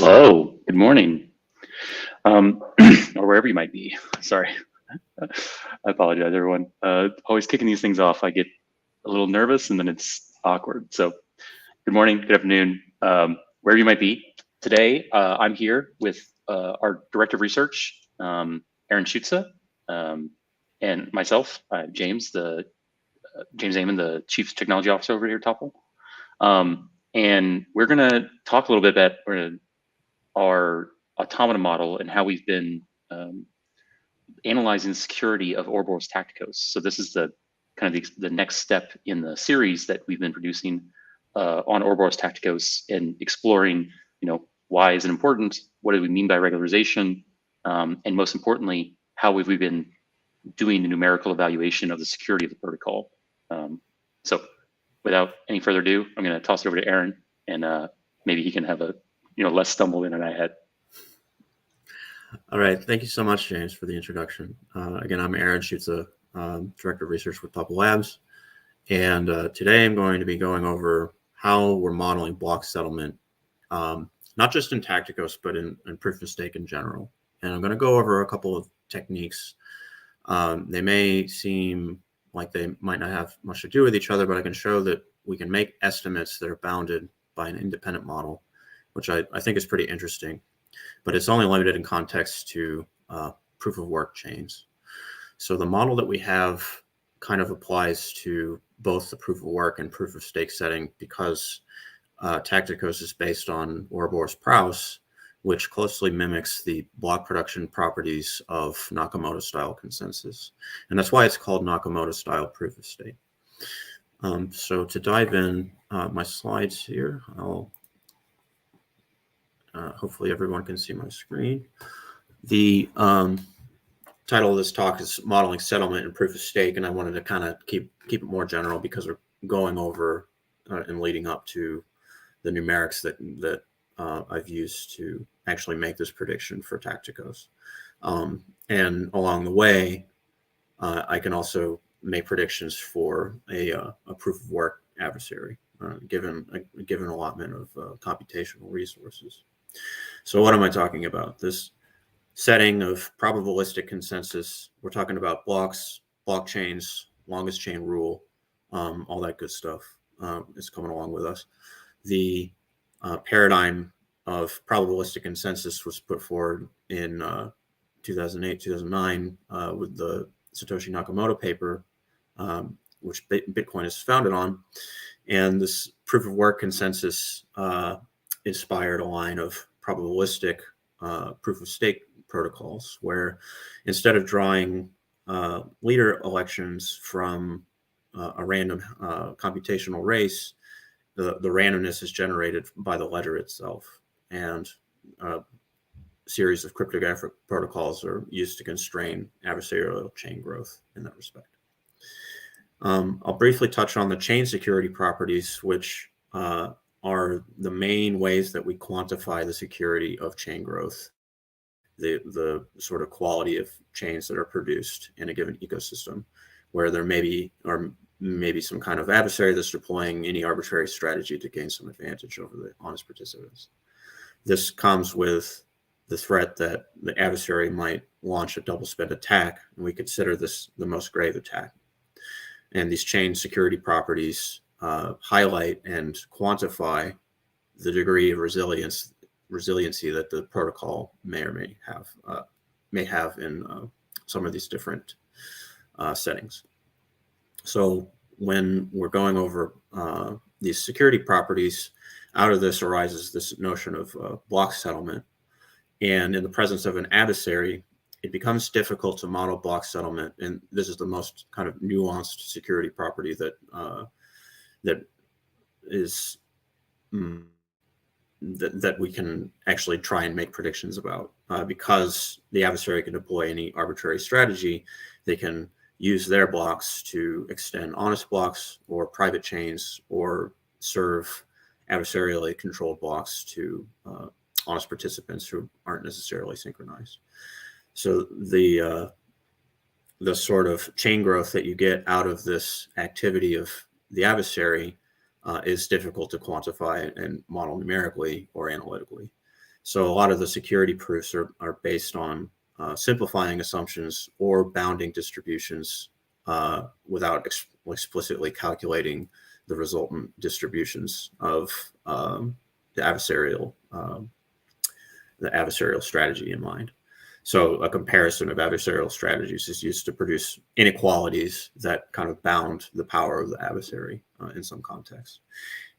Hello, good morning, or wherever you might be. Sorry, I apologize, everyone. Always kicking these things off, I get a little nervous and then it's awkward. So, good morning, good afternoon, wherever you might be. Today, I'm here with our Director of Research, Aaron Schutze, and myself, James, James Amon, the Chief Technology Officer over here at Topple. And we're going to talk a little bit about our Automata model and how we've been analyzing the security of Ouroboros Taktikos. So this is the kind of the next step in the series that we've been producing on Ouroboros Taktikos and exploring, why is it important? What do we mean by regularization? And most importantly, how have we been doing the numerical evaluation of the security of the protocol? So without any further ado, I'm going to toss it over to Aaron, and maybe he can have a less stumble in than I had. All right. Thank you so much, James, for the introduction. Again, I'm Aaron Schutze, Director of Research with Topple Labs. And today I'm going to be going over how we're modeling block settlement, not just in Taktikos, but in proof of stake in general. And I'm going to go over a couple of techniques. They may seem like they might not have much to do with each other, but I can show that we can make estimates that are bounded by an independent model, which I think is pretty interesting, but it's only limited in context to proof of work chains. So the model that we have kind of applies to both the proof of work and proof of stake setting because Taktikos is based on Ouroboros-Prowse, which closely mimics the block production properties of Nakamoto-style consensus. And that's why it's called Nakamoto-style proof of stake. So to dive in, my slides here, hopefully everyone can see my screen. The title of this talk is Modeling Settlement and Proof of Stake, and I wanted to kind of keep it more general because we're going over and leading up to the numerics that I've used to actually make this prediction for Taktikos. And along the way, I can also make predictions for a proof of work adversary, given allotment of computational resources. So what am I talking about? This setting of probabilistic consensus. We're talking about blocks, blockchains, longest chain rule, all that good stuff is coming along with us. The paradigm of probabilistic consensus was put forward in 2008, 2009 with the Satoshi Nakamoto paper, which Bitcoin is founded on. And this proof of work consensus inspired a line of probabilistic proof of stake protocols, where instead of drawing leader elections from a random computational race, the randomness is generated by the ledger itself. And a series of cryptographic protocols are used to constrain adversarial chain growth in that respect. I'll briefly touch on the chain security properties, which are the main ways that we quantify the security of chain growth, the sort of quality of chains that are produced in a given ecosystem, where there may be some kind of adversary that's deploying any arbitrary strategy to gain some advantage over the honest participants. This comes with the threat that the adversary might launch a double spend attack, and we consider this the most grave attack. And these chain security properties highlight and quantify the degree of resiliency that the protocol may or may have in some of these different settings. So when we're going over these security properties, out of this arises this notion of block settlement. And in the presence of an adversary, it becomes difficult to model block settlement. And this is the most kind of nuanced security property that is that we can actually try and make predictions about. Because the adversary can deploy any arbitrary strategy, they can use their blocks to extend honest blocks or private chains, or serve adversarially controlled blocks to honest participants who aren't necessarily synchronized. So the sort of chain growth that you get out of this activity of the adversary is difficult to quantify and model numerically or analytically. So a lot of the security proofs are based on simplifying assumptions or bounding distributions without explicitly calculating the resultant distributions of the adversarial strategy in mind. So a comparison of adversarial strategies is used to produce inequalities that kind of bound the power of the adversary in some context.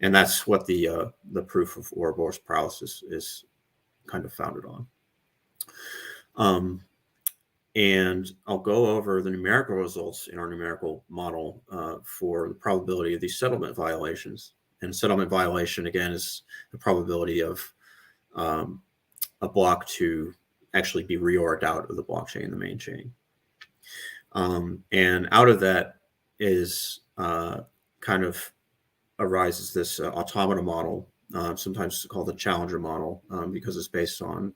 And that's what the proof of Ouroboros paralysis is kind of founded on. And I'll go over the numerical results in our numerical model for the probability of these settlement violations. And settlement violation, again, is the probability of a block to actually be reorged out of the blockchain, the main chain. And out of that is kind of arises this automata model, sometimes called the challenger model, because it's based on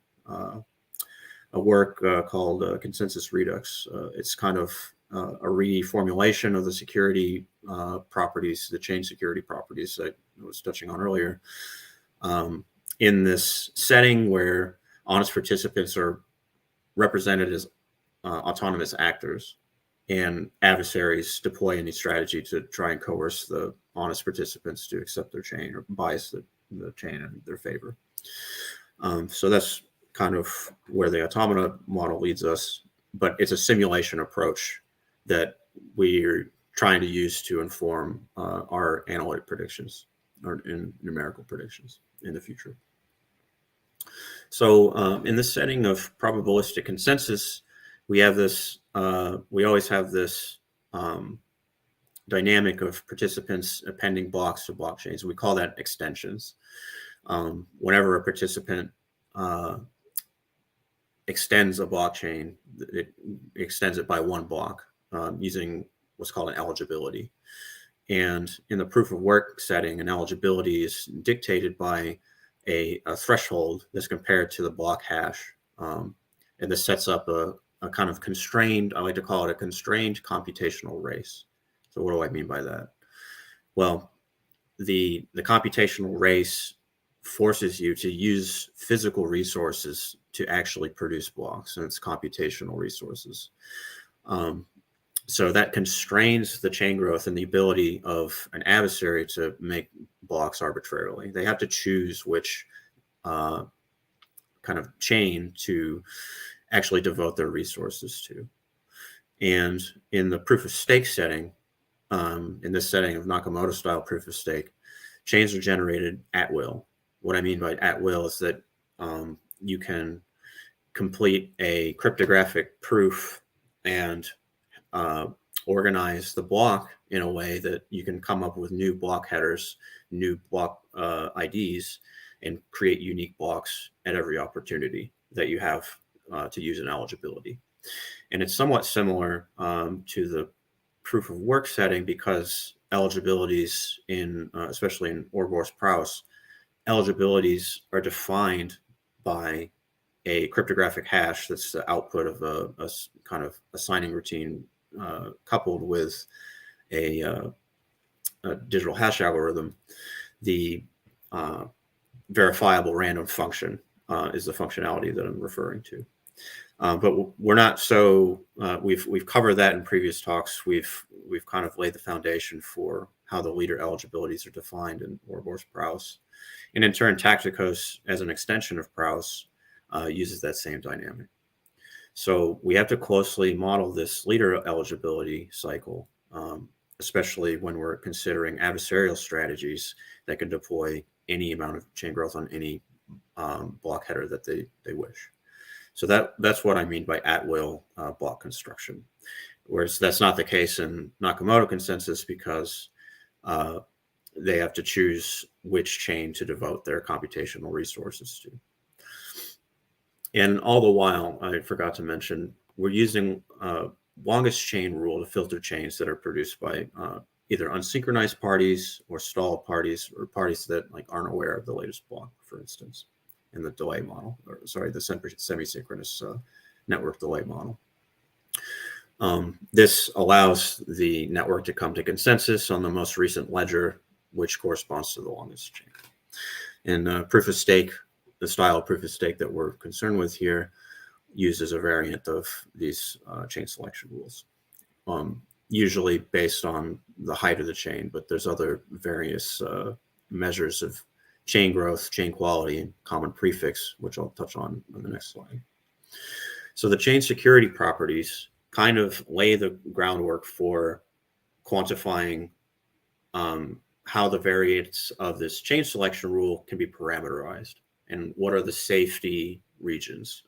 a work called Consensus Redux. It's kind of a reformulation of the security properties, the chain security properties I was touching on earlier, in this setting where honest participants are represented as autonomous actors, and adversaries deploy any strategy to try and coerce the honest participants to accept their chain or bias the chain in their favor. So that's kind of where the automata model leads us, but it's a simulation approach that we're trying to use to inform our analytic predictions or in numerical predictions in the future. So in the setting of probabilistic consensus, we have this, we always have this dynamic of participants appending blocks to blockchains. We call that extensions. Whenever a participant extends a blockchain, it extends it by one block using what's called an eligibility. And in the proof of work setting, an eligibility is dictated by a threshold that's compared to the block hash. And this sets up a kind of constrained, I like to call it a constrained computational race. So what do I mean by that? Well, the computational race forces you to use physical resources to actually produce blocks, and it's computational resources. So that constrains the chain growth and the ability of an adversary to make blocks arbitrarily. They have to choose which kind of chain to actually devote their resources to. And in the proof of stake setting, in this setting of Nakamoto style proof of stake, chains are generated at will. What I mean by at will is that you can complete a cryptographic proof and organize the block in a way that you can come up with new block headers, new block IDs, and create unique blocks at every opportunity that you have to use an eligibility. And it's somewhat similar to the proof of work setting, because eligibilities in, especially in Ouroboros prowess, eligibilities are defined by a cryptographic hash that's the output of a kind of assigning routine coupled with a digital hash algorithm. The verifiable random function is the functionality that I'm referring to. But we're not so, we've covered that in previous talks. We've kind of laid the foundation for how the leader eligibilities are defined in Ouroboros prowess. And in turn, Taktikos, as an extension of prowess, uses that same dynamic. So we have to closely model this leader eligibility cycle, especially when we're considering adversarial strategies that can deploy any amount of chain growth on any block header that they wish. So that's what I mean by at-will block construction, whereas that's not the case in Nakamoto consensus, because they have to choose which chain to devote their computational resources to. And all the while, I forgot to mention, we're using longest chain rule to filter chains that are produced by either unsynchronized parties or stalled parties, or parties that aren't aware of the latest block, for instance, in the delay model, or sorry, the semi-synchronous network delay model. This allows the network to come to consensus on the most recent ledger, which corresponds to the longest chain. In proof of stake, the style of proof of stake that we're concerned with here uses a variant of these chain selection rules, usually based on the height of the chain, but there's other various measures of chain growth, chain quality, and common prefix, which I'll touch on the next slide. So the chain security properties kind of lay the groundwork for quantifying how the variants of this chain selection rule can be parameterized, and what are the safety regions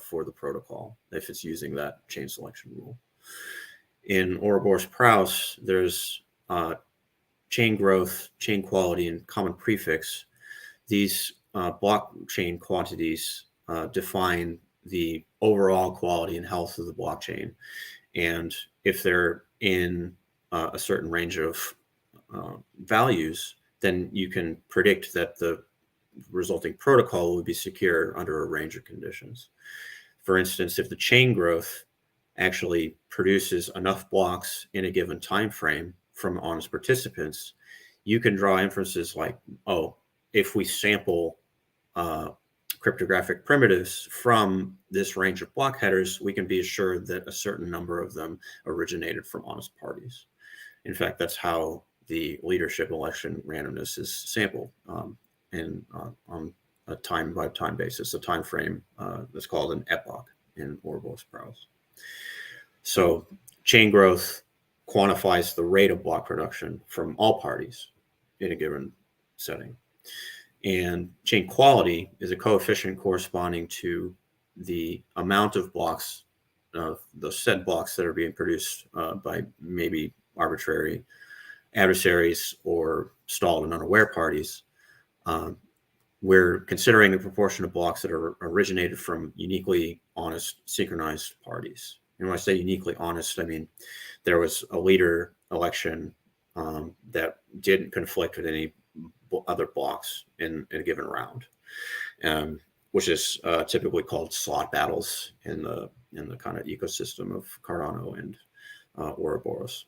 for the protocol if it's using that chain selection rule. In Ouroboros-Prowse, there's chain growth, chain quality, and common prefix. These blockchain quantities define the overall quality and health of the blockchain. And if they're in a certain range of values, then you can predict that the resulting protocol will be secure under a range of conditions. For instance, if the chain growth actually produces enough blocks in a given time frame from honest participants, you can draw inferences like, oh, if we sample cryptographic primitives from this range of block headers, we can be assured that a certain number of them originated from honest parties. In fact, that's how the leadership election randomness is sampled on a time-by-time basis, a time frame that's called an epoch in Ouroboros-Prowse. So chain growth quantifies the rate of block production from all parties in a given setting. And chain quality is a coefficient corresponding to the amount of blocks, the said blocks that are being produced by maybe arbitrary adversaries or stalled and unaware parties. We're considering the proportion of blocks that are originated from uniquely honest synchronized parties. And when I say uniquely honest, I mean there was a leader election that didn't conflict with any other blocks in a given round, which is typically called slot battles in the kind of ecosystem of Cardano and Ouroboros.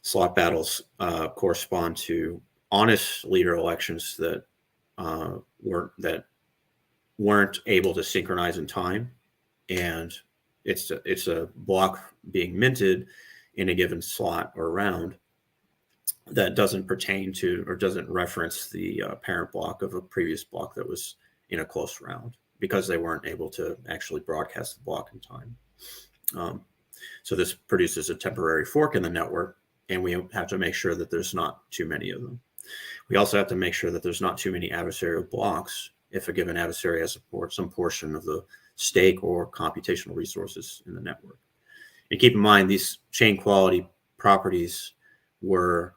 Slot battles correspond to honest leader elections that weren't able to synchronize in time, and it's a block being minted in a given slot or round that doesn't pertain to or doesn't reference the parent block of a previous block that was in a close round, because they weren't able to actually broadcast the block in time. So this produces a temporary fork in the network, and we have to make sure that there's not too many of them. We also have to make sure that there's not too many adversarial blocks if a given adversary has some portion of the stake or computational resources in the network. And keep in mind, these chain quality properties were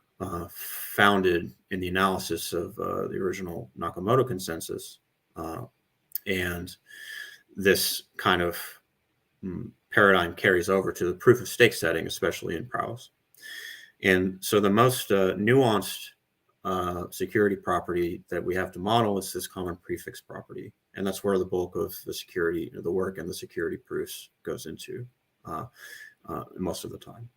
founded in the analysis of the original Nakamoto consensus. And this kind of paradigm carries over to the proof of stake setting, especially in Prowse. And so the most nuanced security property that we have to model is this common prefix property. And that's where the bulk of the security, the work and the security proofs goes into most of the time.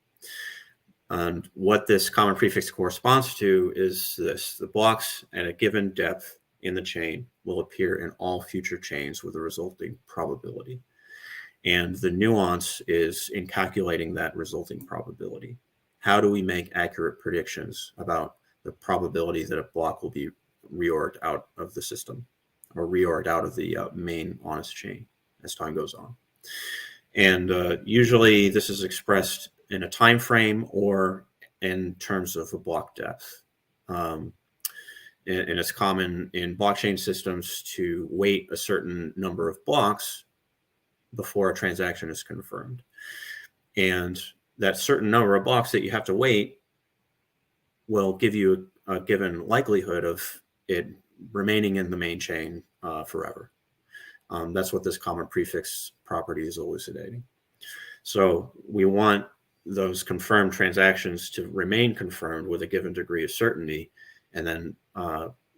And what this common prefix corresponds to is this: the blocks at a given depth in the chain will appear in all future chains with a resulting probability. And the nuance is in calculating that resulting probability. How do we make accurate predictions about the probability that a block will be reorged out of the system or reorged out of the main honest chain as time goes on? And usually this is expressed in a time frame or in terms of a block depth. And it's common in blockchain systems to wait a certain number of blocks before a transaction is confirmed. And that certain number of blocks that you have to wait will give you a given likelihood of it remaining in the main chain forever. That's what this common prefix property is elucidating. So we want those confirmed transactions to remain confirmed with a given degree of certainty. And then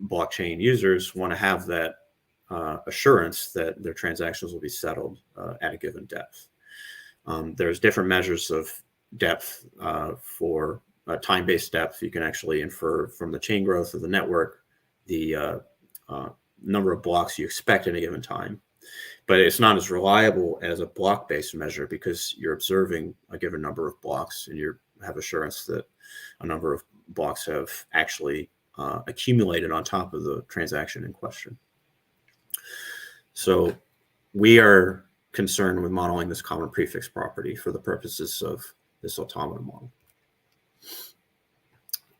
blockchain users want to have that assurance that their transactions will be settled at a given depth. There's different measures of depth for time-based depth. You can actually infer from the chain growth of the network the number of blocks you expect at a given time. But it's not as reliable as a block-based measure because you're observing a given number of blocks and you have assurance that a number of blocks have actually accumulated on top of the transaction in question. So we are concerned with modeling this common prefix property for the purposes of this automata model.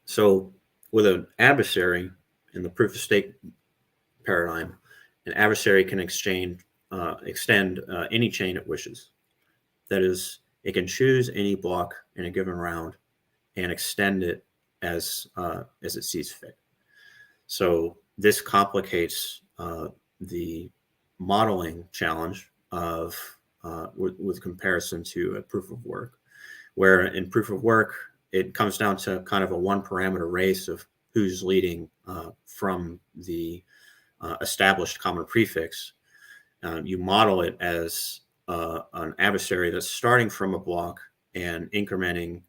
So with an adversary in the proof of stake paradigm, an adversary can extend any chain it wishes. That is, it can choose any block in a given round and extend it as it sees fit. So this complicates the modeling challenge of with comparison to a proof of work, where in proof of work it comes down to kind of a one parameter race of who's leading from the established common prefix. You model it as an adversary that's starting from a block and incrementing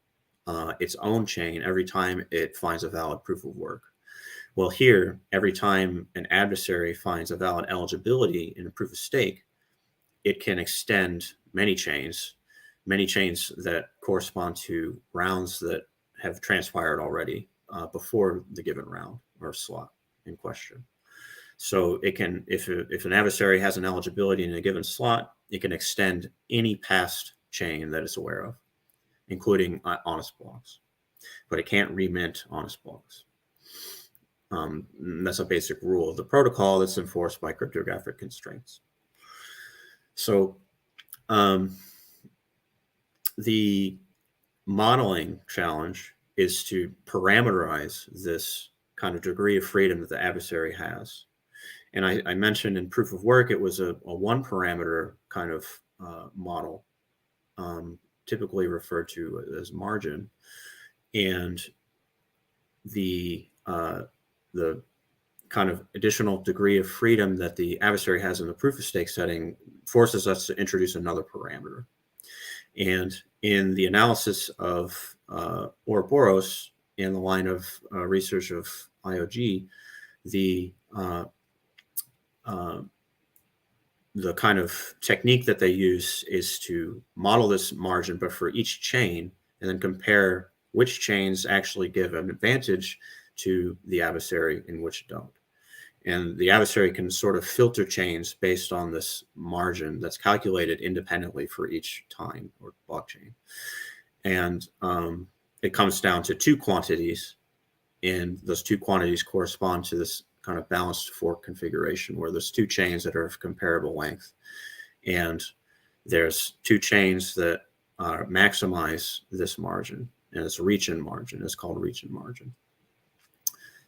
its own chain every time it finds a valid proof of work. Well, here, every time an adversary finds a valid eligibility in a proof of stake, it can extend many chains that correspond to rounds that have transpired already before the given round or slot in question. So it can, if an adversary has an eligibility in a given slot, it can extend any past chain that it's aware of, including honest blocks, but it can't remint honest blocks. That's a basic rule of the protocol that's enforced by cryptographic constraints. So the modeling challenge is to parameterize this kind of degree of freedom that the adversary has. And I mentioned in proof of work, it was a one parameter kind of model, typically referred to as margin. And the kind of additional degree of freedom that the adversary has in the proof of stake setting forces us to introduce another parameter. And in the analysis of Ouroboros in the line of research of IOG, the kind of technique that they use is to model this margin, but for each chain, and then compare which chains actually give an advantage to the adversary and which don't. And the adversary can sort of filter chains based on this margin that's calculated independently for each time or blockchain. And it comes down to two quantities, and those two quantities correspond to this kind of balanced fork configuration where there's two chains that are of comparable length. And there's two chains that maximize this margin, and it's reach-in margin. It's called reach-in margin.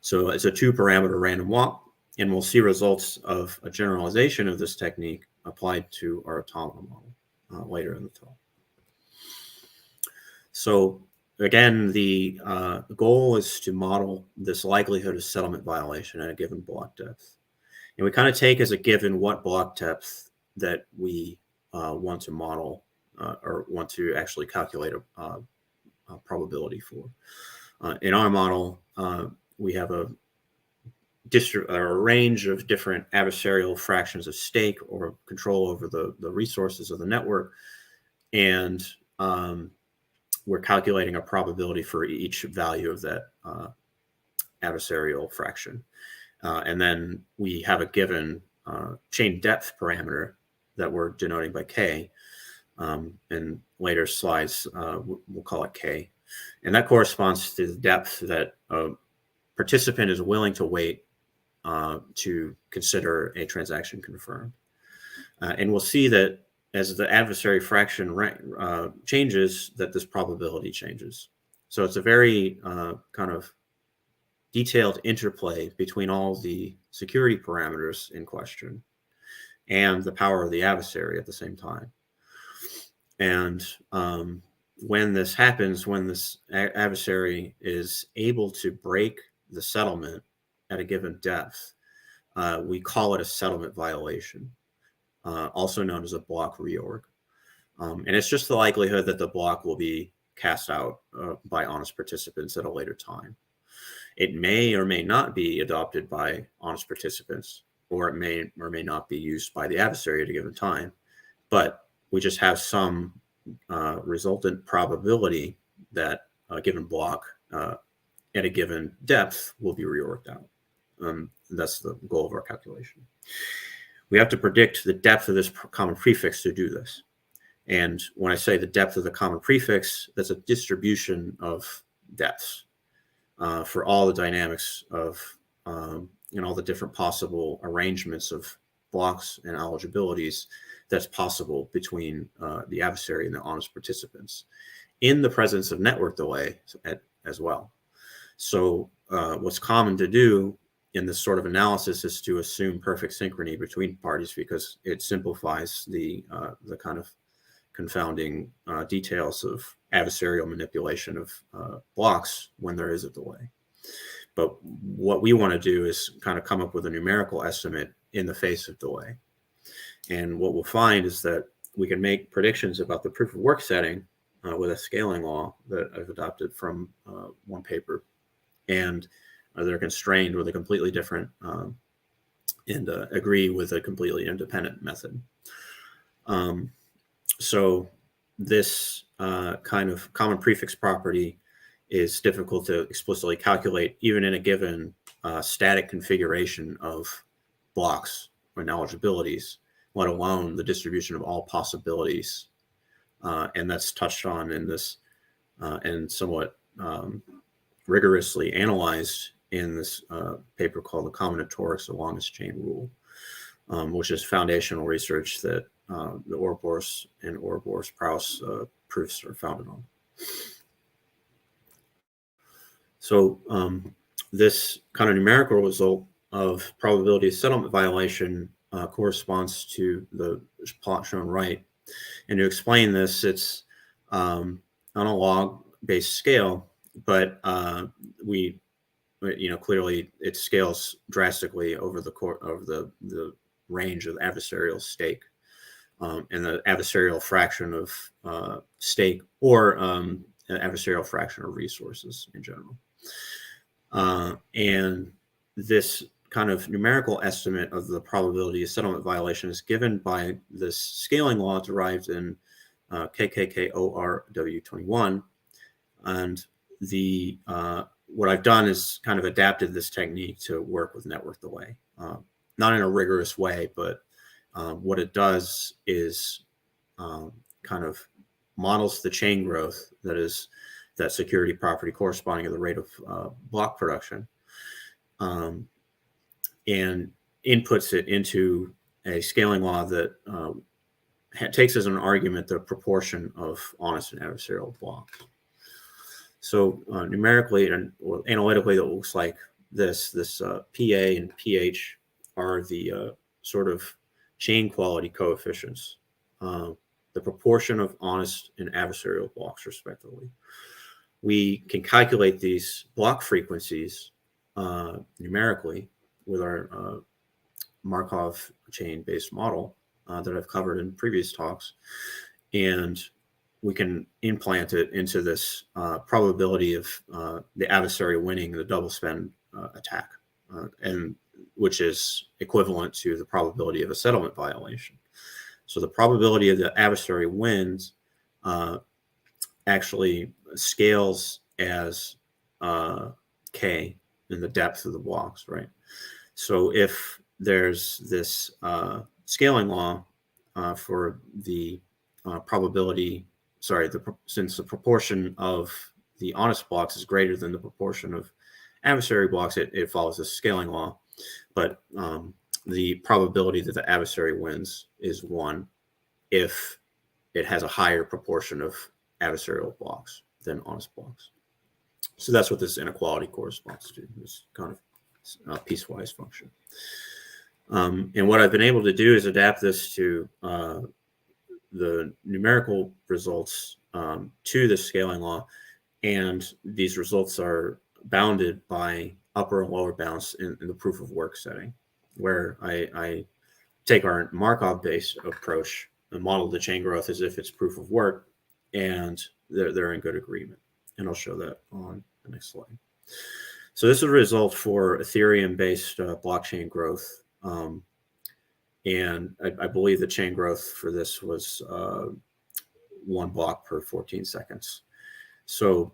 So it's a two-parameter random walk, and we'll see results of a generalization of this technique applied to our automata model later in the talk. So again, the goal is to model this likelihood of settlement violation at a given block depth. And we kind of take as a given what block depth that we want to model or want to actually calculate a probability for. In our model, we have a range of different adversarial fractions of stake or control over the resources of the network. And we're calculating a probability for each value of that adversarial fraction. And then we have a given chain depth parameter that we're denoting by K. In later slides, we'll call it K. And that corresponds to the depth that a participant is willing to wait to consider a transaction confirmed. And we'll see that as the adversary fraction changes, that this probability changes. So it's a very kind of detailed interplay between all the security parameters in question and the power of the adversary at the same time. And when this happens, when this adversary is able to break the settlement at a given depth, we call it a settlement violation, also known as a block reorg. And it's just the likelihood that the block will be cast out by honest participants at a later time. It may or may not be adopted by honest participants, or it may or may not be used by the adversary at a given time. But we just have some resultant probability that a given block at a given depth will be reworked out. That's the goal of our calculation. We have to predict the depth of this common prefix to do this. And when I say the depth of the common prefix, that's a distribution of depths for all the dynamics of all the different possible arrangements of blocks and eligibilities that's possible between the adversary and the honest participants in the presence of network delay as well. So what's common to do in this sort of analysis is to assume perfect synchrony between parties, because it simplifies the kind of confounding details of adversarial manipulation of blocks when there is a delay. But what we want to do is kind of come up with a numerical estimate in the face of delay. And what we'll find is that we can make predictions about the proof of work setting with a scaling law that I've adopted from one paper. And they're constrained with a completely different and agree with a completely independent method. So this kind of common prefix property is difficult to explicitly calculate even in a given static configuration of blocks or eligibilities, let alone the distribution of all possibilities. And that's touched on in this and somewhat rigorously analyzed in this paper called the combinatorics of longest chain rule, which is foundational research that the Ouroboros and Ouroboros-Prowse proofs are founded on. So this kind of numerical result of probability of settlement violation corresponds to the plot shown right. And to explain this, it's on a log-based scale, but clearly it scales drastically over the range of adversarial stake and the adversarial fraction of stake or an adversarial fraction of resources in general. And this kind of numerical estimate of the probability of settlement violation is given by this scaling law derived in KKKORW21. And what I've done is kind of adapted this technique to work with network delay, not in a rigorous way, but what it does is kind of models the chain growth that is that security property corresponding to the rate of block production, and inputs it into a scaling law that takes as an argument the proportion of honest and adversarial blocks. So numerically and analytically, it looks like this PA and pH are the sort of chain quality coefficients, the proportion of honest and adversarial blocks, respectively. We can calculate these block frequencies numerically with our Markov chain-based model that I've covered in previous talks. And we can implant it into this probability of the adversary winning the double spend attack, and which is equivalent to the probability of a settlement violation. So the probability of the adversary wins actually scales as K in the depth of the blocks, right? So if there's this scaling law for the probability, since the proportion of the honest blocks is greater than the proportion of adversary blocks, it follows this scaling law. But the probability that the adversary wins is 1 if it has a higher proportion of adversarial blocks than honest blocks. So that's what this inequality corresponds to, this kind of piecewise function. And what I've been able to do is adapt this to the numerical results to the scaling law. And these results are bounded by upper and lower bounds in the proof of work setting, where I take our Markov-based approach and model the chain growth as if it's proof of work, and they're in good agreement. And I'll show that on the next slide. So this is a result for Ethereum-based blockchain growth And I believe the chain growth for this was 1 block per 14 seconds. So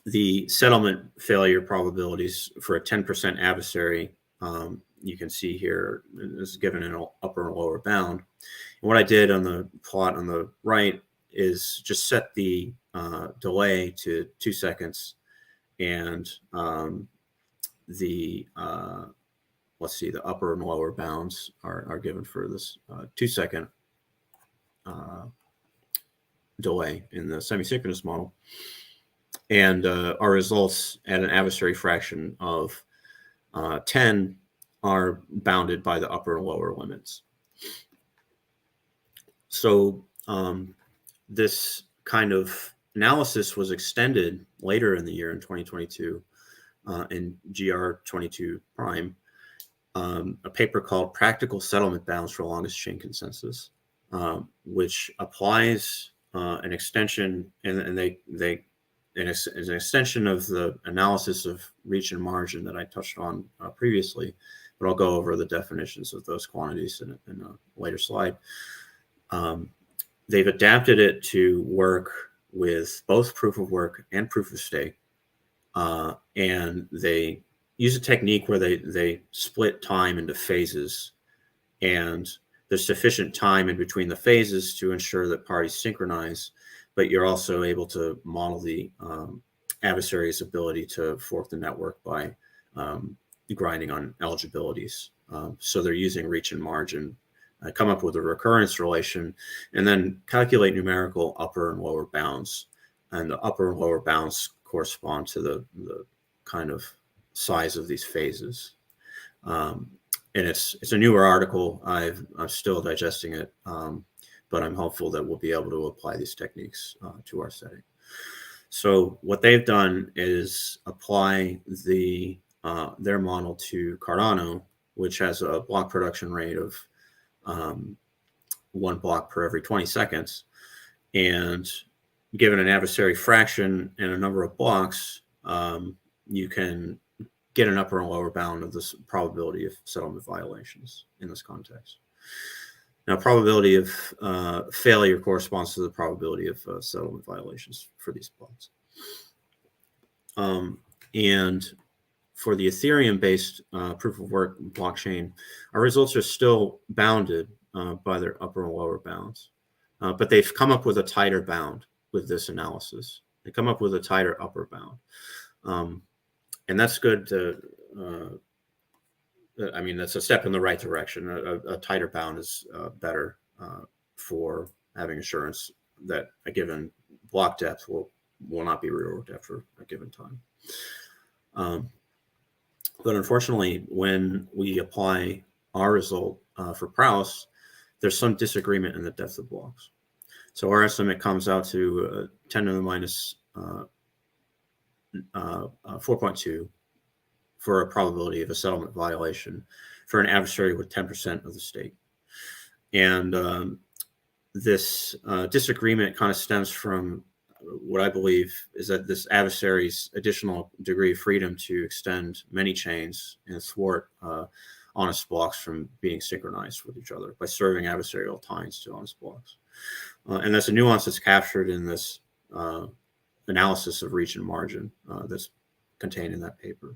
the settlement failure probabilities for a 10% adversary, you can see here is given an upper and lower bound. And what I did on the plot on the right is just set the delay to 2 seconds, and let's see, the upper and lower bounds are given for this 2 second delay in the semi-synchronous model. And our results at an adversary fraction of 10 are bounded by the upper and lower limits. So this kind of analysis was extended later in the year in 2022 in GR22 prime, a paper called Practical Settlement Bounds for Longest Chain Consensus, which applies an extension, and it's an extension of the analysis of reach and margin that I touched on previously, but I'll go over the definitions of those quantities in a later slide. They've adapted it to work with both proof of work and proof of stake, and they use a technique where they split time into phases, and there's sufficient time in between the phases to ensure that parties synchronize, but you're also able to model the adversary's ability to fork the network by grinding on eligibilities. So they're using reach and margin, come up with a recurrence relation, and then calculate numerical upper and lower bounds. And the upper and lower bounds correspond to the kind of size of these phases. And it's a newer article. I'm still digesting it, but I'm hopeful that we'll be able to apply these techniques to our setting. So what they've done is apply their model to Cardano, which has a block production rate of 1 block per every 20 seconds. And given an adversary fraction and a number of blocks, you can get an upper and lower bound of this probability of settlement violations in this context. Now, probability of failure corresponds to the probability of settlement violations for these plots. And for the Ethereum-based proof of work blockchain, our results are still bounded by their upper and lower bounds, but they've come up with a tighter bound with this analysis. They come up with a tighter upper bound. And that's good to, I mean, that's a step in the right direction. A tighter bound is better for having assurance that a given block depth will not be reworked after a given time. But unfortunately, when we apply our result for Prouse, there's some disagreement in the depth of blocks. So our estimate comes out to 10 to the minus 4.2 for a probability of a settlement violation for an adversary with 10% of the stake. And this disagreement kind of stems from what I believe is that this adversary's additional degree of freedom to extend many chains and thwart honest blocks from being synchronized with each other by serving adversarial tines to honest blocks. And that's a nuance that's captured in this analysis of reach and margin that's contained in that paper.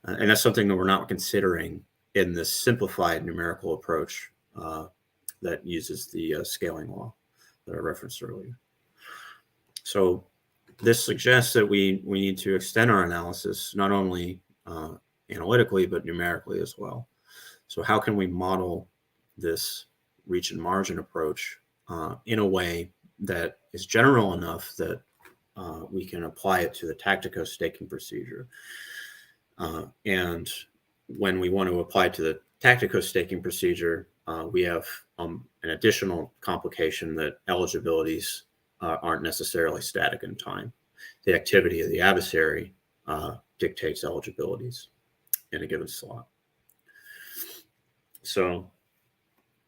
And that's something that we're not considering in this simplified numerical approach that uses the scaling law that I referenced earlier. So this suggests that we need to extend our analysis, not only analytically, but numerically as well. So how can we model this reach and margin approach in a way that is general enough that we can apply it to the Taktikos staking procedure? And when we want to apply it to the Taktikos staking procedure, we have an additional complication that eligibilities aren't necessarily static in time. The activity of the adversary dictates eligibilities in a given slot. So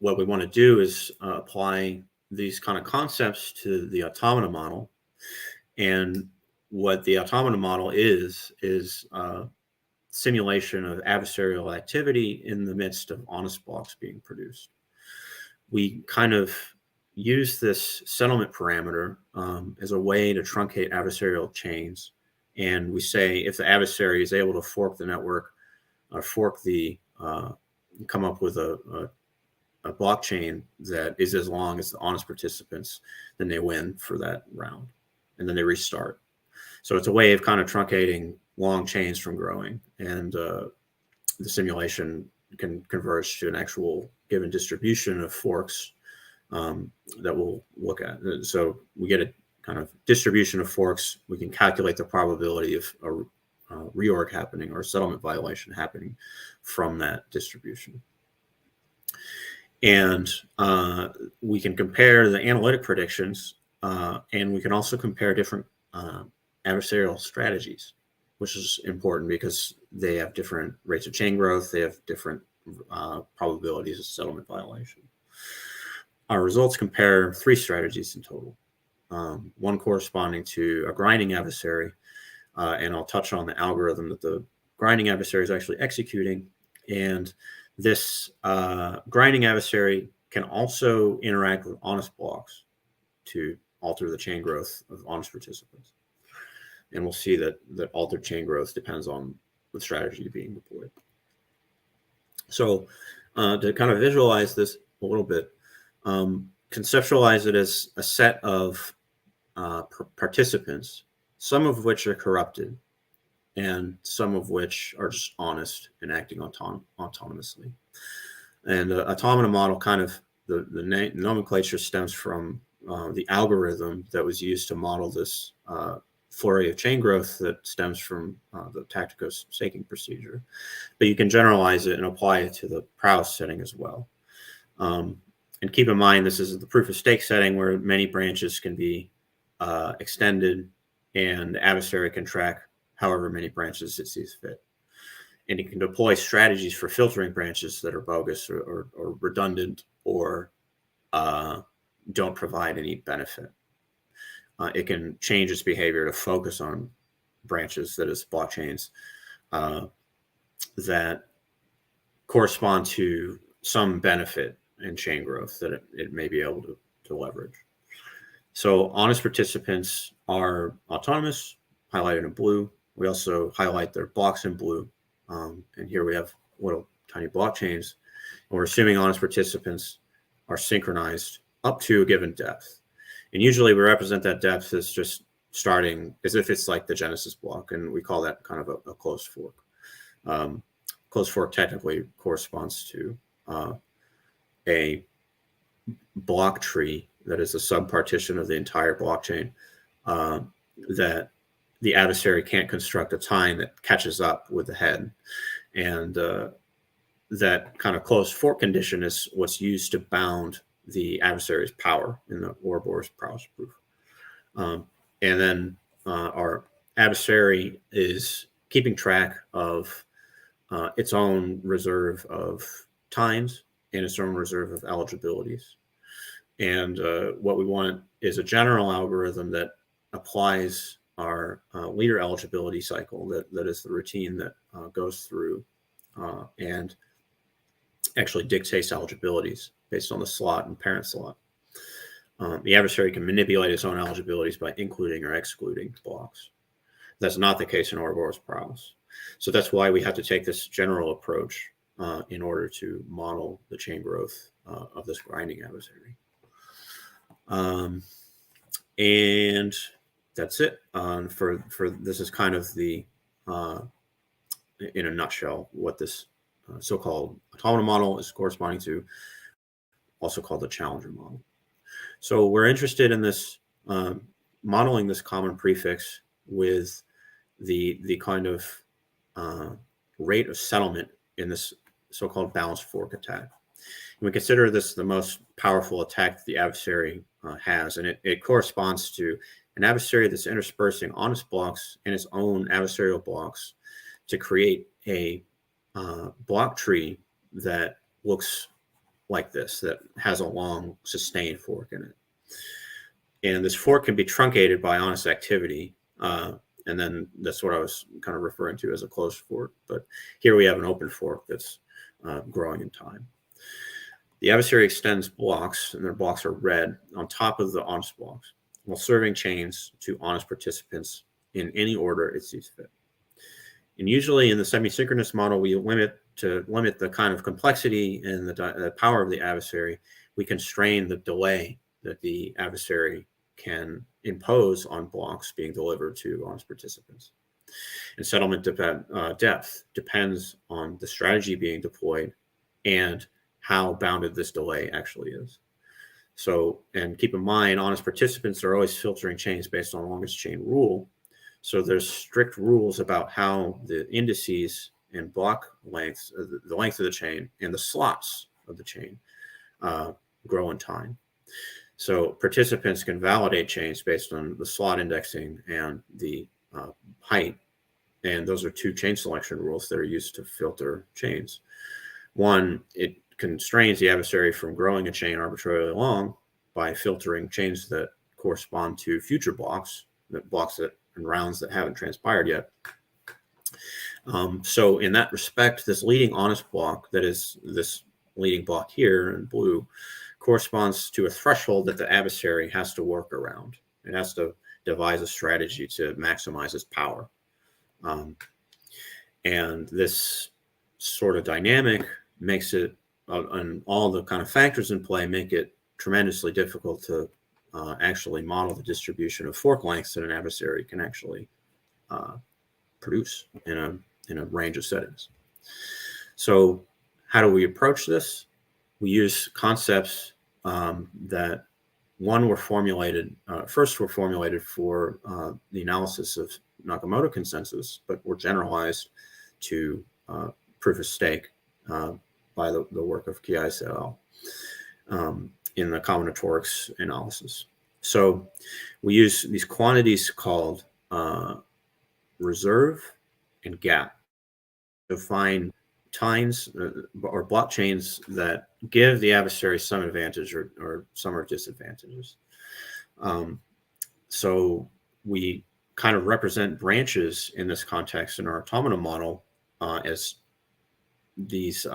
what we want to do is apply these kind of concepts to the Automata model. And what the Automata model is simulation of adversarial activity in the midst of honest blocks being produced. We kind of use this settlement parameter as a way to truncate adversarial chains. And we say if the adversary is able to fork the network or come up with a blockchain that is as long as the honest participants, then they win for that round. And then they restart. So it's a way of kind of truncating long chains from growing. And the simulation can converge to an actual given distribution of forks that we'll look at. So we get a kind of distribution of forks. We can calculate the probability of a reorg happening or a settlement violation happening from that distribution. And we can compare the analytic predictions, and we can also compare different adversarial strategies, which is important because they have different rates of chain growth. They have different probabilities of settlement violation. Our results compare 3 strategies in total, one corresponding to a grinding adversary, and I'll touch on the algorithm that the grinding adversary is actually executing. And this grinding adversary can also interact with honest blocks to alter the chain growth of honest participants. And we'll see that altered chain growth depends on the strategy being deployed. So to kind of visualize this a little bit, conceptualize it as a set of participants, some of which are corrupted and some of which are just honest and acting autonomously. And the Automata model, kind of the nomenclature stems from the algorithm that was used to model this flurry of chain growth that stems from the Taktikos staking procedure. But you can generalize it and apply it to the Proust setting as well. And keep in mind, this is the proof of stake setting where many branches can be extended and the adversary can track however many branches it sees fit. And it can deploy strategies for filtering branches that are bogus or redundant or don't provide any benefit. It can change its behavior to focus on branches, that is blockchains, that correspond to some benefit in chain growth that it may be able to leverage. So honest participants are autonomous, highlighted in blue. We also highlight their blocks in blue. And here we have little tiny blockchains. And we're assuming honest participants are synchronized up to a given depth. And usually we represent that depth as just starting as if it's like the Genesis block. And we call that kind of a closed fork. Closed fork technically corresponds to a block tree that is a subpartition of the entire blockchain that the adversary can't construct a tine that catches up with the head. And that kind of closed fork condition is what's used to bound the adversary's power in the Ouroboros Proust proof. And then our adversary is keeping track of its own reserve of times and its own reserve of eligibilities. And what we want is a general algorithm that applies our leader eligibility cycle, that is the routine that goes through and actually dictates eligibilities based on the slot and parent slot. The adversary can manipulate its own eligibilities by including or excluding blocks. That's not the case in Ouroboros Proust. So that's why we have to take this general approach in order to model the chain growth of this grinding adversary. And that's it for this is kind of the in a nutshell what this so-called Automata model is corresponding to, also called the Challenger model. So we're interested in this modeling this common prefix with the kind of rate of settlement in this so-called balanced fork attack. And we consider this the most powerful attack that the adversary has, and it corresponds to an adversary that's interspersing honest blocks and its own adversarial blocks to create a block tree that looks like this, that has a long sustained fork in it. And this fork can be truncated by honest activity. And then that's what I was kind of referring to as a closed fork. But here we have an open fork that's growing in time. The adversary extends blocks, and their blocks are red, on top of the honest blocks, while serving chains to honest participants in any order it sees fit. And usually in the semi-synchronous model, we limit the kind of complexity and the power of the adversary. We constrain the delay that the adversary can impose on blocks being delivered to honest participants. And settlement depth depends on the strategy being deployed and how bounded this delay actually is. So, and keep in mind, honest participants are always filtering chains based on longest chain rule. So there's strict rules about how the indices and block lengths, the length of the chain and the slots of the chain grow in time. So participants can validate chains based on the slot indexing and the height. And those are two chain selection rules that are used to filter chains. One, it constrains the adversary from growing a chain arbitrarily long by filtering chains that correspond to future blocks and rounds that haven't transpired yet. So in that respect, this leading honest block, that is this leading block here in blue, corresponds to a threshold that the adversary has to work around. It has to devise a strategy to maximize its power. And this sort of dynamic makes it, and all the kind of factors in play make it tremendously difficult to actually model the distribution of fork lengths that an adversary can actually produce in a range of settings. So how do we approach this? We use concepts that were formulated for the analysis of Nakamoto consensus, but were generalized to proof of stake by the work of Kiai et al. In the combinatorics analysis. So we use these quantities called reserve and gap to find tines or blockchains that give the adversary some advantage or some are disadvantages. So we kind of represent branches in this context in our automata model as these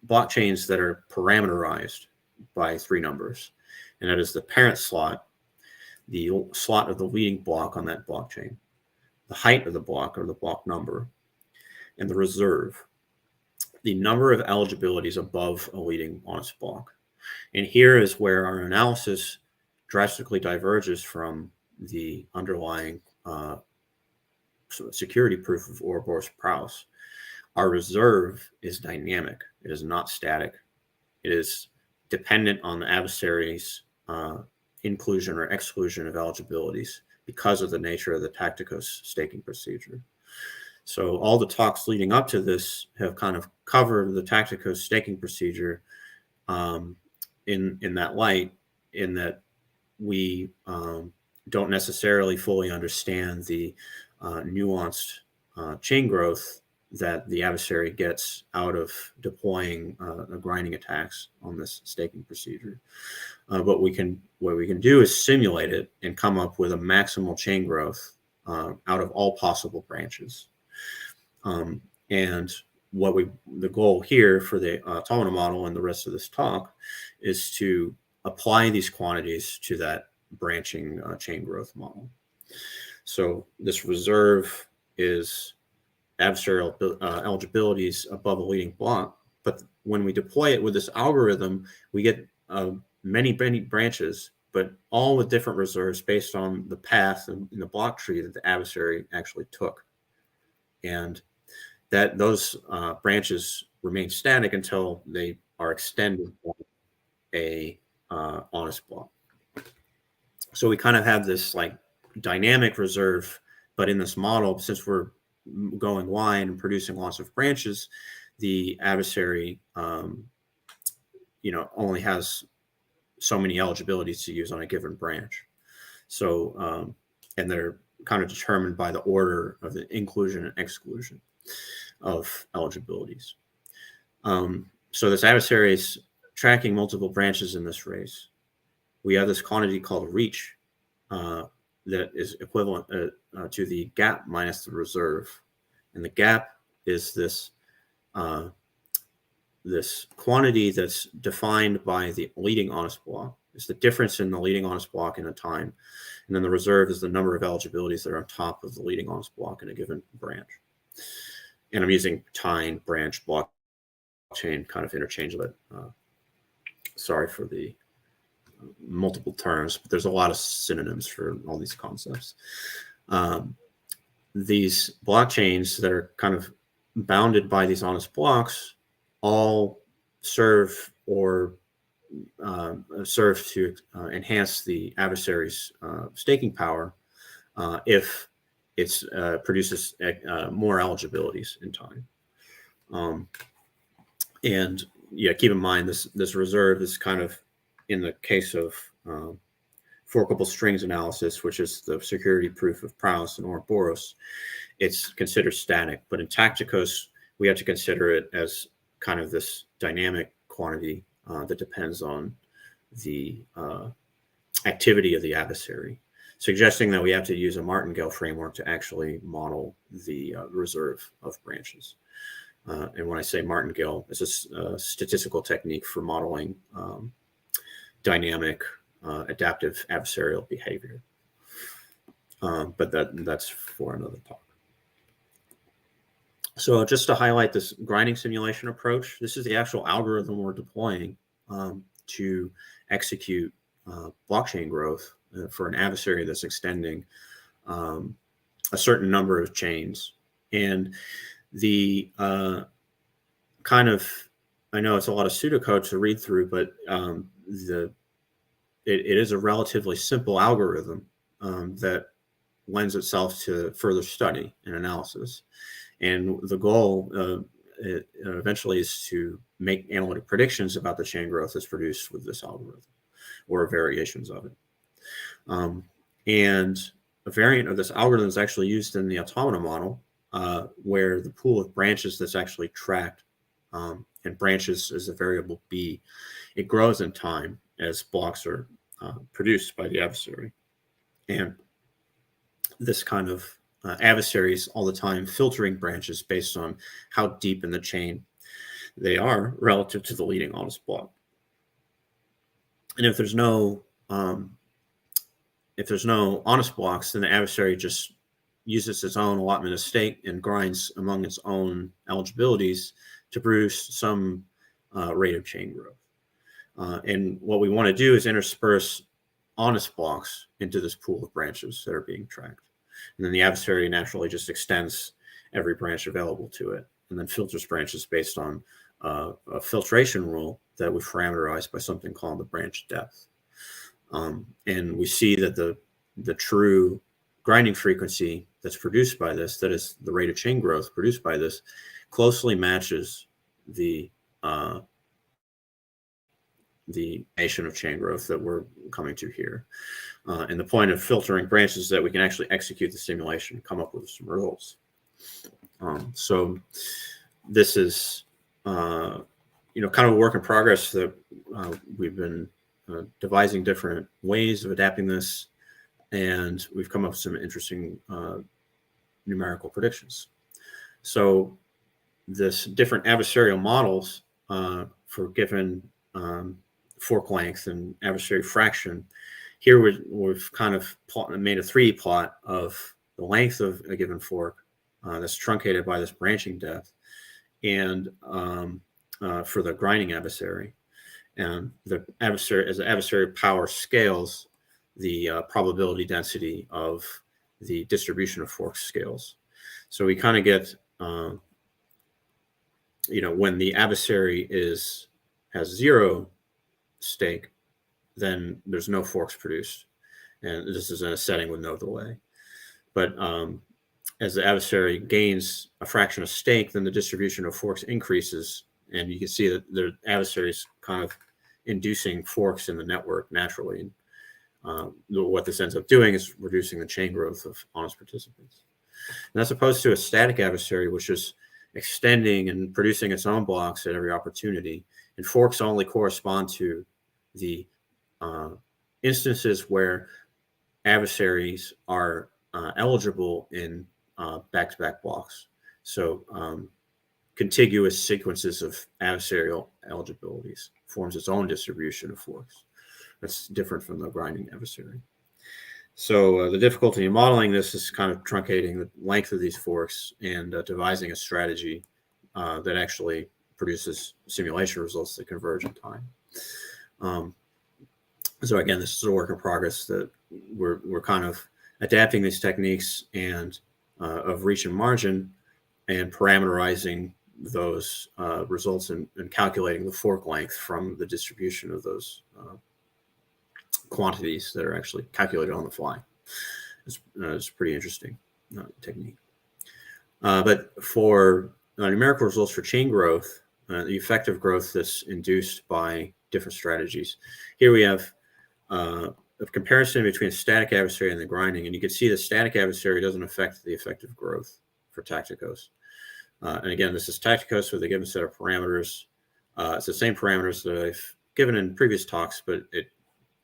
blockchains that are parameterized by three numbers. And that is the parent slot, the slot of the leading block on that blockchain, the height of the block or the block number, and the reserve, the number of eligibilities above a leading honest block. And here is where our analysis drastically diverges from the underlying security proof of Ouroboros-Prowse. Our reserve is dynamic. It is not static. It is dependent on the adversary's inclusion or exclusion of eligibilities because of the nature of the Taktikos staking procedure. So all the talks leading up to this have kind of covered the Taktikos staking procedure in that light, in that we don't necessarily fully understand the nuanced chain growth that the adversary gets out of deploying grinding attacks on this staking procedure. But what we can do is simulate it and come up with a maximal chain growth out of all possible branches. And the goal here for the automata model and the rest of this talk is to apply these quantities to that branching chain growth model. So this reserve is adversarial eligibilities above a leading block, but when we deploy it with this algorithm, we get many branches, but all with different reserves based on the path in the block tree that the adversary actually took. And that those branches remain static until they are extended by a honest block. So we kind of have this like dynamic reserve, but in this model, since we're going wide and producing lots of branches, the adversary only has so many eligibilities to use on a given branch. So and they're kind of determined by the order of the inclusion and exclusion of eligibilities. So this adversary is tracking multiple branches in this race. We have this quantity called reach that is equivalent to the gap minus the reserve. And the gap is this this quantity that's defined by the leading honest block. It's the difference in the leading honest block in a time. And then the reserve is the number of eligibilities that are on top of the leading honest block in a given branch. And I'm using time, branch, blockchain kind of interchangeably. Sorry for the multiple terms, but there's a lot of synonyms for all these concepts. These blockchains that are kind of bounded by these honest blocks all serve to enhance the adversary's staking power if it produces more eligibilities in time. And yeah, keep in mind this reserve is kind of, in the case of forkable strings analysis, which is the security proof of prowess in Ouroboros, it's considered static. But in Taktikos, we have to consider it as kind of this dynamic quantity that depends on the activity of the adversary, suggesting that we have to use a martingale framework to actually model the reserve of branches. And when I say martingale, it's a statistical technique for modeling dynamic adaptive adversarial behavior. But that's for another talk. So just to highlight this grinding simulation approach, this is the actual algorithm we're deploying to execute blockchain growth for an adversary that's extending a certain number of chains. And the kind of, I know it's a lot of pseudocode to read through, but it is a relatively simple algorithm that lends itself to further study and analysis. And the goal eventually is to make analytic predictions about the chain growth that's produced with this algorithm or variations of it. And a variant of this algorithm is actually used in the Automata model, where the pool of branches that's actually tracked, and branches is a variable B, it grows in time as blocks are produced by the adversary. And this kind of adversaries all the time filtering branches based on how deep in the chain they are relative to the leading honest block. And if there's no honest blocks, then the adversary just uses its own allotment of stake and grinds among its own eligibilities to produce some rate of chain growth. And what we want to do is intersperse honest blocks into this pool of branches that are being tracked. And then the adversary naturally just extends every branch available to it and then filters branches based on a filtration rule that we parameterize by something called the branch depth. And we see that the true grinding frequency that's produced by this, that is the rate of chain growth produced by this, closely matches the nation of chain growth that we're coming to here. And the point of filtering branches is that we can actually execute the simulation and come up with some results. So this is, kind of a work in progress that we've been devising different ways of adapting this, and we've come up with some interesting numerical predictions. So this different adversarial models for given fork length and adversary fraction. Here we've kind of made a 3D plot of the length of a given fork that's truncated by this branching depth, and for the grinding adversary. And the adversary, as the adversary power scales, the probability density of the distribution of forks scales. So we kind of get, when the adversary has 0 stake, then there's no forks produced. And this is in a setting with no delay. But as the adversary gains a fraction of stake, then the distribution of forks increases. And you can see that the adversary is kind of inducing forks in the network naturally. What this ends up doing is reducing the chain growth of honest participants. And that's opposed to a static adversary, which is extending and producing its own blocks at every opportunity. And forks only correspond to the instances where adversaries are eligible in back-to-back blocks. So contiguous sequences of adversarial eligibilities forms its own distribution of forks. That's different from the grinding adversary. So the difficulty in modeling this is kind of truncating the length of these forks and devising a strategy that actually produces simulation results that converge in time. So again, this is a work in progress that we're kind of adapting these techniques and of reach and margin and parameterizing those results and calculating the fork length from the distribution of those quantities that are actually calculated on the fly. It's pretty interesting technique. But for numerical results for chain growth, the effective growth that's induced by different strategies. Here we have a comparison between a static adversary and the grinding, and you can see the static adversary doesn't affect the effective growth for Taktikos. And again, this is Taktikos with a given set of parameters. It's the same parameters that I've given in previous talks, but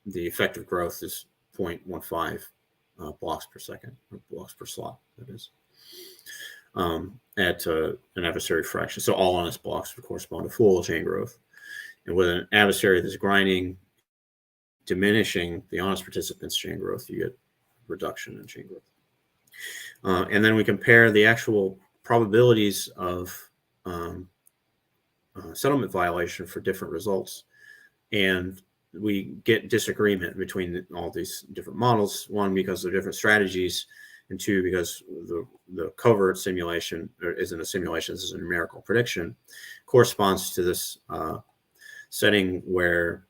the effective growth is 0.15 blocks per second, or blocks per slot, that is, at an adversary fraction. So all honest blocks would correspond to full chain growth. And with an adversary that's grinding, diminishing the honest participants' chain growth, you get reduction in chain growth. And then we compare the actual probabilities of settlement violation for different results. And we get disagreement between all these different models, one, because of different strategies, and two, because the covert simulation isn't a simulation, this is a numerical prediction, corresponds to this setting where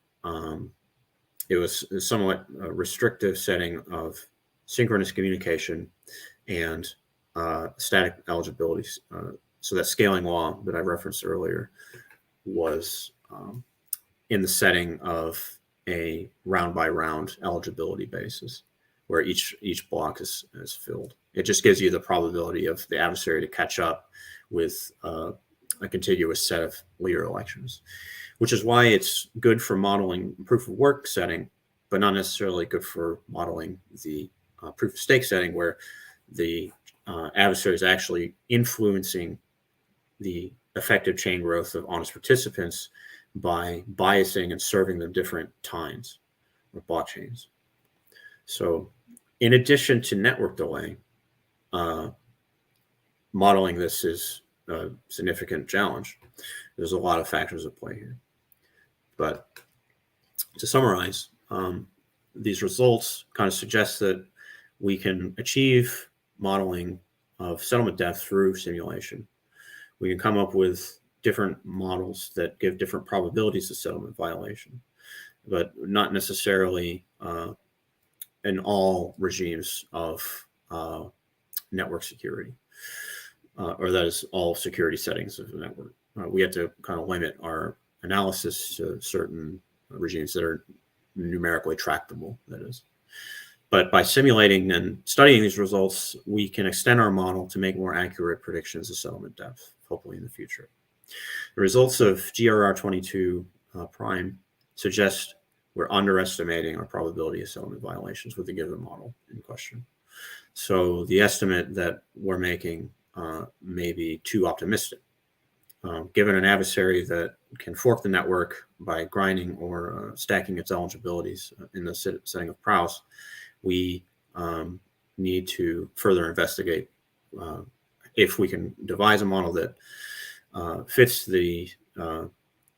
it was a somewhat restrictive setting of synchronous communication and static eligibilities. So that scaling law that I referenced earlier was in the setting of a round by round eligibility basis, where each block is filled. It just gives you the probability of the adversary to catch up with a contiguous set of leader elections, which is why it's good for modeling proof of work setting, but not necessarily good for modeling the proof of stake setting, where the adversary is actually influencing the effective chain growth of honest participants by biasing and serving them different times or blockchains. So in addition to network delay, modeling this is a significant challenge. There's a lot of factors at play here. But to summarize, these results kind of suggest that we can achieve modeling of settlement depth through simulation. We can come up with different models that give different probabilities of settlement violation, but not necessarily in all regimes of network security, or that is all security settings of the network. We have to kind of limit our analysis to certain regimes that are numerically tractable, that is. But by simulating and studying these results, we can extend our model to make more accurate predictions of settlement depth, hopefully in the future. The results of GRR22 prime suggest we're underestimating our probability of settlement violations with the given model in question. So the estimate that we're making may be too optimistic. Given an adversary that can fork the network by grinding or stacking its eligibilities in the setting of Prouse, we need to further investigate if we can devise a model that fits the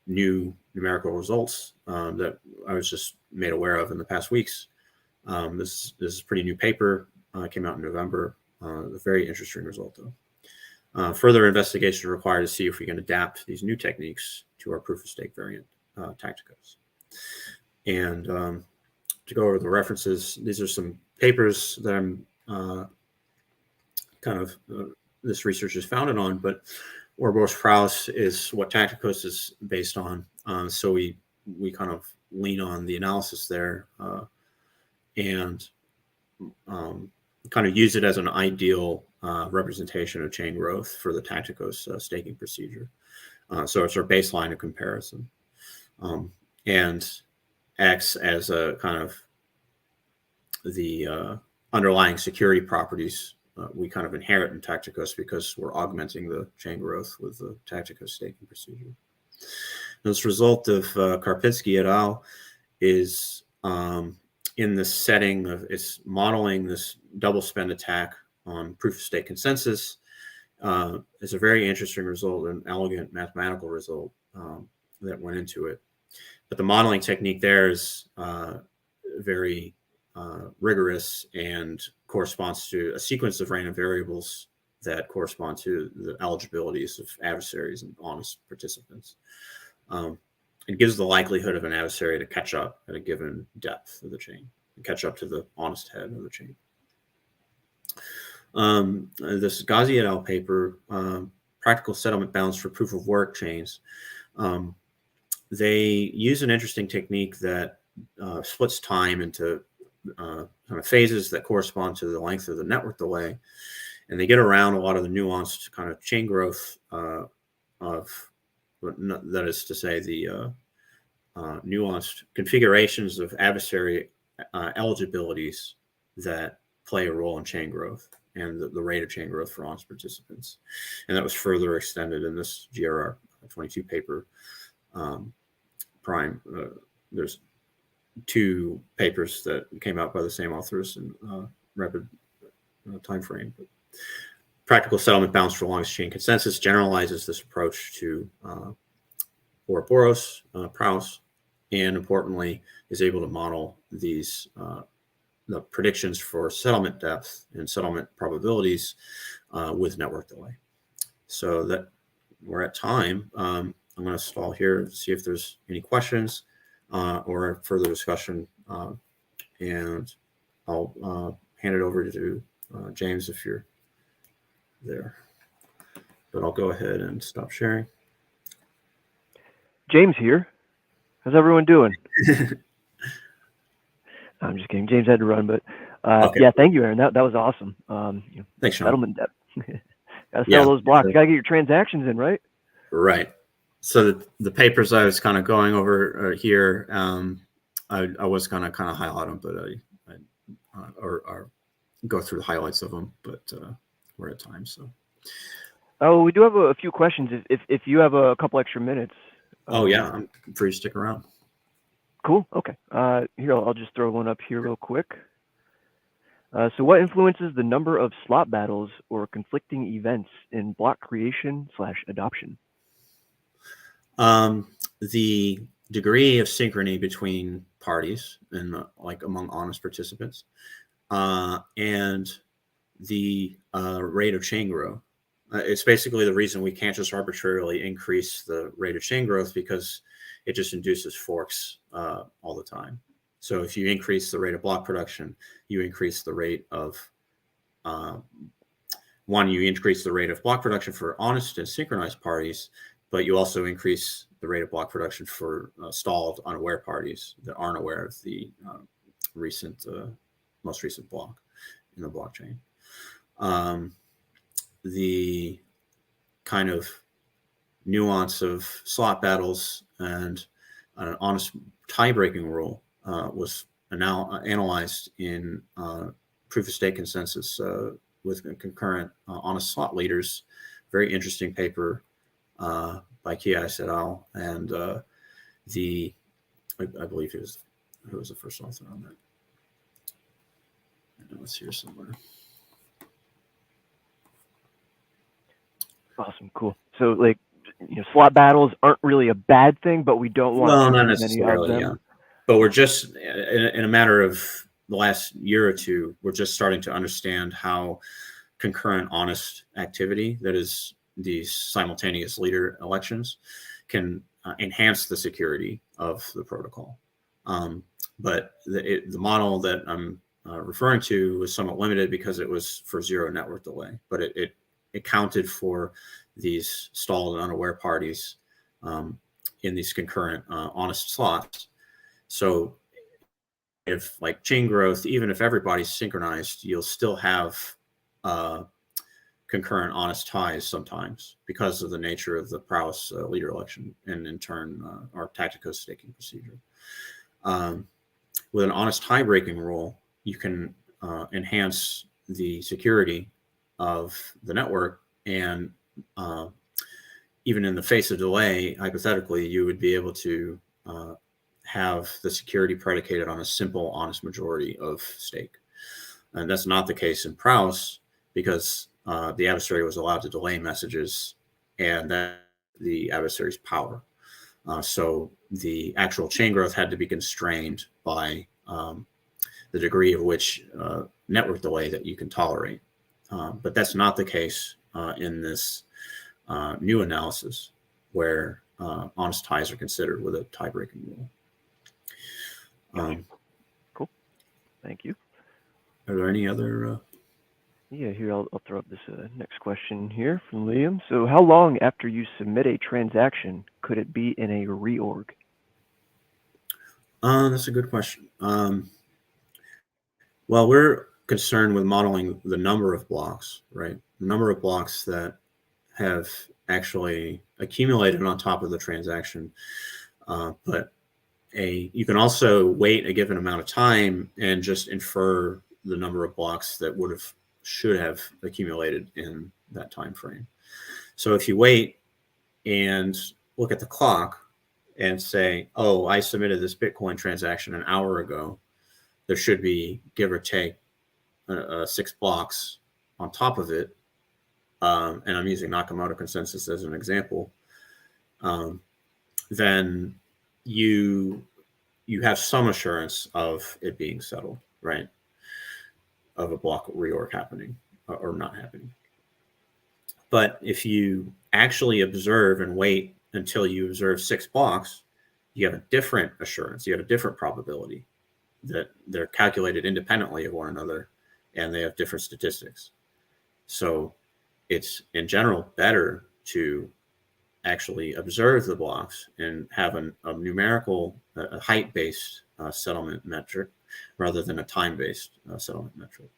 new numerical results that I was just made aware of in the past weeks. This is a pretty new paper, came out in November, a very interesting result though. Further investigation is required to see if we can adapt these new techniques to our proof of stake variant, Taktikos. And to go over the references, these are some papers that I'm this research is founded on, but Ouroboros Prouse is what Taktikos is based on. So we kind of lean on the analysis there and kind of use it as an ideal representation of chain growth for the Taktikos staking procedure. So it's our baseline of comparison, and acts as a kind of the underlying security properties we kind of inherit in Taktikos because we're augmenting the chain growth with the Taktikos staking procedure. This result of Karpinski et al. Is in the setting of it's modeling this double spend attack on proof of stake consensus. It's a very interesting result, an elegant mathematical result that went into it. But the modeling technique there is very rigorous and corresponds to a sequence of random variables that correspond to the eligibilities of adversaries and honest participants. It gives the likelihood of an adversary to catch up at a given depth of the chain, and catch up to the honest head of the chain. This Ghazi et al. Paper, practical settlement bounds for proof of work chains. They use an interesting technique that splits time into kind of phases that correspond to the length of the network delay, and they get around a lot of the nuanced kind of chain growth of, that is to say, the nuanced configurations of adversary eligibilities that play a role in chain growth and the rate of chain growth for honest participants. And that was further extended in this GRR 22 paper. There's two papers that came out by the same authors in rapid time frame. But practical settlement bounds for longest chain consensus generalizes this approach to Ouroboros, Prouse, and importantly is able to model these the predictions for settlement depth and settlement probabilities with network delay. So that we're at time. I'm going to stall here to see if there's any questions or further discussion, and I'll hand it over to James if you're there. But I'll go ahead and stop sharing. James here. How's everyone doing? I'm just kidding. James had to run, but okay. Yeah, thank you, Aaron. That was awesome. Thanks, Sean. Settlement depth. Got to sell those blocks. Got to get your transactions in, right? Right. So the papers I was kind of going over here, I was going to kind of highlight them, but or go through the highlights of them, but we're at time. So. Oh, we do have a few questions. If you have a couple extra minutes. Oh yeah, I'm free to stick around. Cool. Okay. Here, I'll just throw one up here real quick. So what influences the number of slot battles or conflicting events in block creation / adoption? The degree of synchrony between parties and like among honest participants, and the rate of chain growth. It's basically the reason we can't just arbitrarily increase the rate of chain growth, because it just induces forks all the time. So if you increase the rate of block production, you increase the rate of you increase the rate of block production for honest and synchronized parties, but you also increase the rate of block production for stalled, unaware parties that aren't aware of the most recent block in the blockchain. The kind of nuance of slot battles and an honest tie-breaking rule was now analyzed in proof of stake consensus with concurrent honest slot leaders. Very interesting paper by Kiais et al. And I believe who was the first author on that? I know it's here somewhere. Awesome, cool. So, like, slot battles aren't really a bad thing, but we don't want not necessarily, yeah. But we're just in a matter of the last year or two, we're just starting to understand how concurrent honest activity, that is these simultaneous leader elections, can enhance the security of the protocol. But the model that I'm referring to was somewhat limited because it was for zero network delay, but it accounted for these stalled and unaware parties in these concurrent honest slots. So if like chain growth, even if everybody's synchronized, you'll still have concurrent honest ties sometimes because of the nature of the Prouse leader election and in turn our Taktikos staking procedure. With an honest tie breaking rule, you can enhance the security of the network, and even in the face of delay, hypothetically, you would be able to have the security predicated on a simple honest majority of stake. And that's not the case in Prouse, because the adversary was allowed to delay messages, and that the adversary's power. So the actual chain growth had to be constrained by the degree of which network delay that you can tolerate. But that's not the case in this new analysis, where honest ties are considered with a tie-breaking rule. Cool. Thank you. Are there any other? Yeah, here I'll throw up this next question here from Liam. So how long after you submit a transaction could it be in a reorg? That's a good question. Well, we're concerned with modeling the number of blocks, right? The number of blocks that have actually accumulated on top of the transaction. But you can also wait a given amount of time and just infer the number of blocks that should have accumulated in that time frame. So if you wait and look at the clock and say, oh, I submitted this Bitcoin transaction an hour ago, there should be, give or take, 6 blocks on top of it. And I'm using Nakamoto consensus as an example. Then you have some assurance of it being settled, right? Of a block reorg happening or not happening. But if you actually observe and wait until you observe 6 blocks, you have a different assurance. You have a different probability that they're calculated independently of one another, and they have different statistics. So it's in general better to actually observe the blocks and have a numerical, a height-based settlement metric rather than a time-based settlement metric.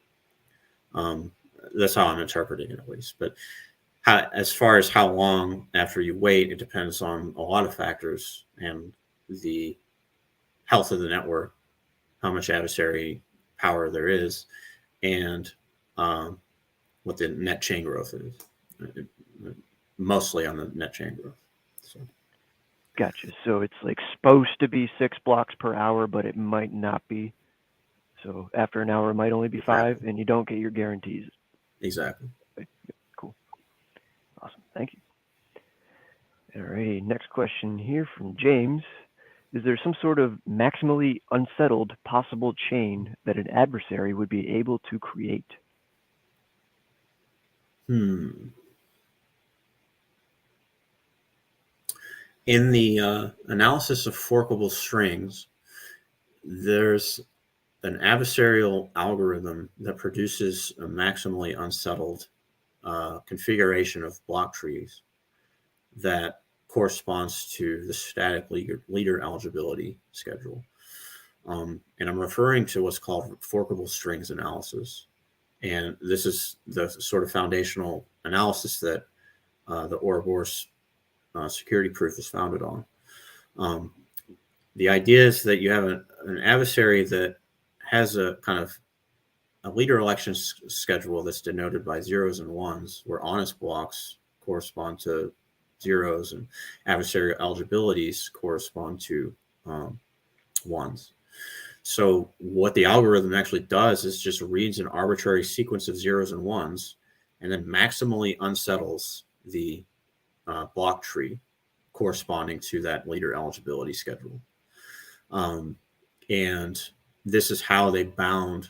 That's how I'm interpreting it, at least. But as far as how long after you wait, it depends on a lot of factors, and the health of the network, how much adversary power there is, and what the net chain growth is. Mostly on the net chain growth. So. Gotcha. So it's like supposed to be 6 blocks per hour, but it might not be. So after an hour, it might only be 5, and you don't get your guarantees. Exactly. Okay. Cool. Awesome. Thank you. All right. Next question here from James. Is there some sort of maximally unsettled possible chain that an adversary would be able to create? In the analysis of forkable strings, there's an adversarial algorithm that produces a maximally unsettled configuration of block trees that corresponds to the static leader eligibility schedule. And I'm referring to what's called forkable strings analysis. And this is the sort of foundational analysis that the Ouroboros security proof is founded on. The idea is that you have an adversary that has a kind of a leader election schedule that's denoted by 0s and 1s, where honest blocks correspond to 0s and adversarial eligibilities correspond to 1s. So what the algorithm actually does is just reads an arbitrary sequence of 0s and 1s and then maximally unsettles the block tree corresponding to that leader eligibility schedule. And this is how they bound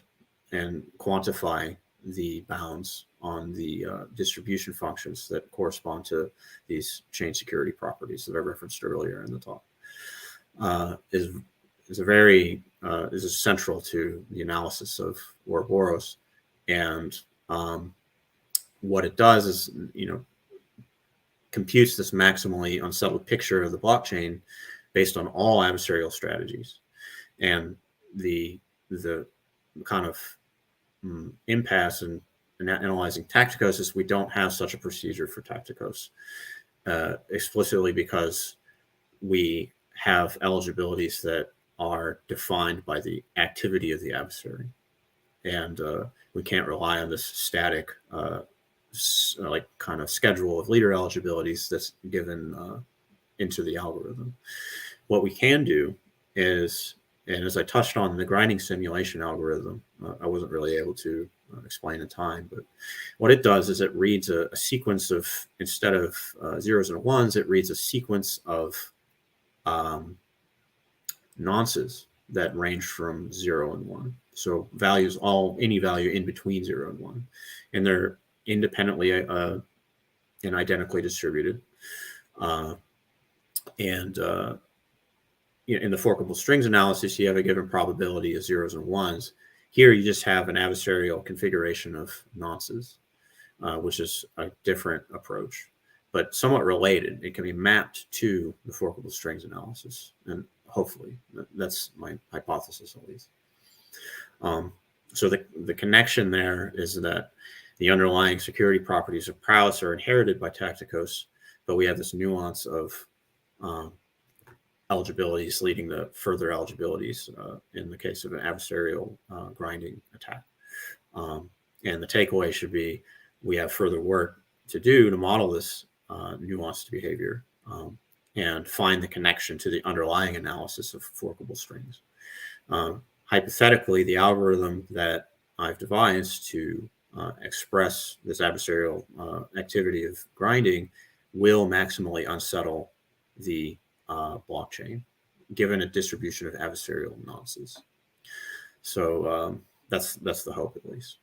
and quantify the bounds on the distribution functions that correspond to these chain security properties that I referenced earlier in the talk. Is central to the analysis of Ouroboros, and what it does is, computes this maximally unsettled picture of the blockchain based on all adversarial strategies. And the kind of impasse in analyzing Taktikos is we don't have such a procedure for Taktikos, explicitly because we have eligibilities that are defined by the activity of the adversary. and we can't rely on this static like kind of schedule of leader eligibilities that's given into the algorithm. What we can do is, and as I touched on the grinding simulation algorithm, I wasn't really able to explain in time, but what it does is it reads a sequence of, instead of zeros and ones, it reads a sequence of nonces that range from 0 and 1. So values, any value in between 0 and 1. And they're independently and identically distributed. In the forkable strings analysis, you have a given probability of zeros and ones. Here, you just have an adversarial configuration of nonces, which is a different approach, but somewhat related. It can be mapped to the forkable strings analysis, and hopefully, that's my hypothesis at least. So the connection there is that the underlying security properties of prowess are inherited by Taktikos, but we have this nuance of eligibilities leading to further eligibilities in the case of an adversarial grinding attack. And the takeaway should be we have further work to do to model this nuanced behavior and find the connection to the underlying analysis of forkable strings. Hypothetically, the algorithm that I've devised to express this adversarial activity of grinding will maximally unsettle the blockchain, given a distribution of adversarial nonces. So that's the hope, at least.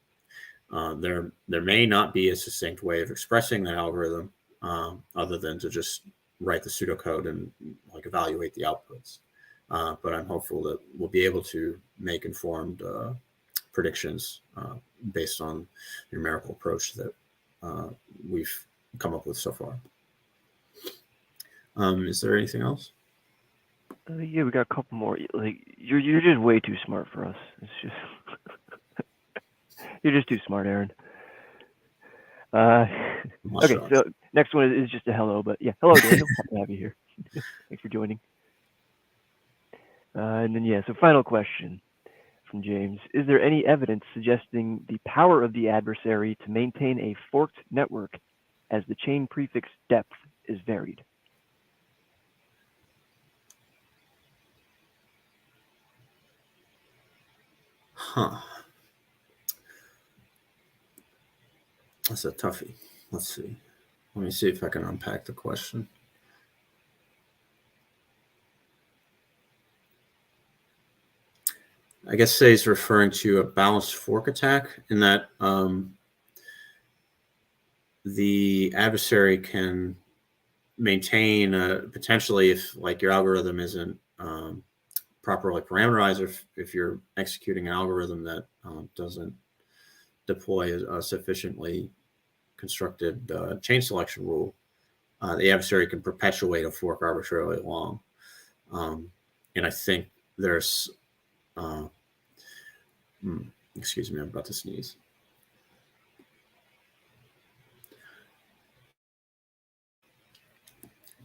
There may not be a succinct way of expressing that algorithm other than to just write the pseudocode and like evaluate the outputs. But I'm hopeful that we'll be able to make informed predictions based on the numerical approach that we've come up with so far. Is there anything else? Yeah, we got a couple more. Like you're just way too smart for us. It's just you're just too smart, Aaron. Okay, so next one is just a hello, but yeah, hello, Daniel. Happy to have you here. Thanks for joining. And then so final question from James: is there any evidence suggesting the power of the adversary to maintain a forked network as the chain prefix depth is varied? Huh. That's a toughie. Let's see. Let me see if I can unpack the question. I guess say he's referring to a balanced fork attack in that the adversary can maintain potentially, if like your algorithm isn't properly parameterized, if you're executing an algorithm that doesn't deploy a sufficiently constructed chain selection rule, the adversary can perpetuate a fork arbitrarily long. And I think there's, excuse me, I'm about to sneeze.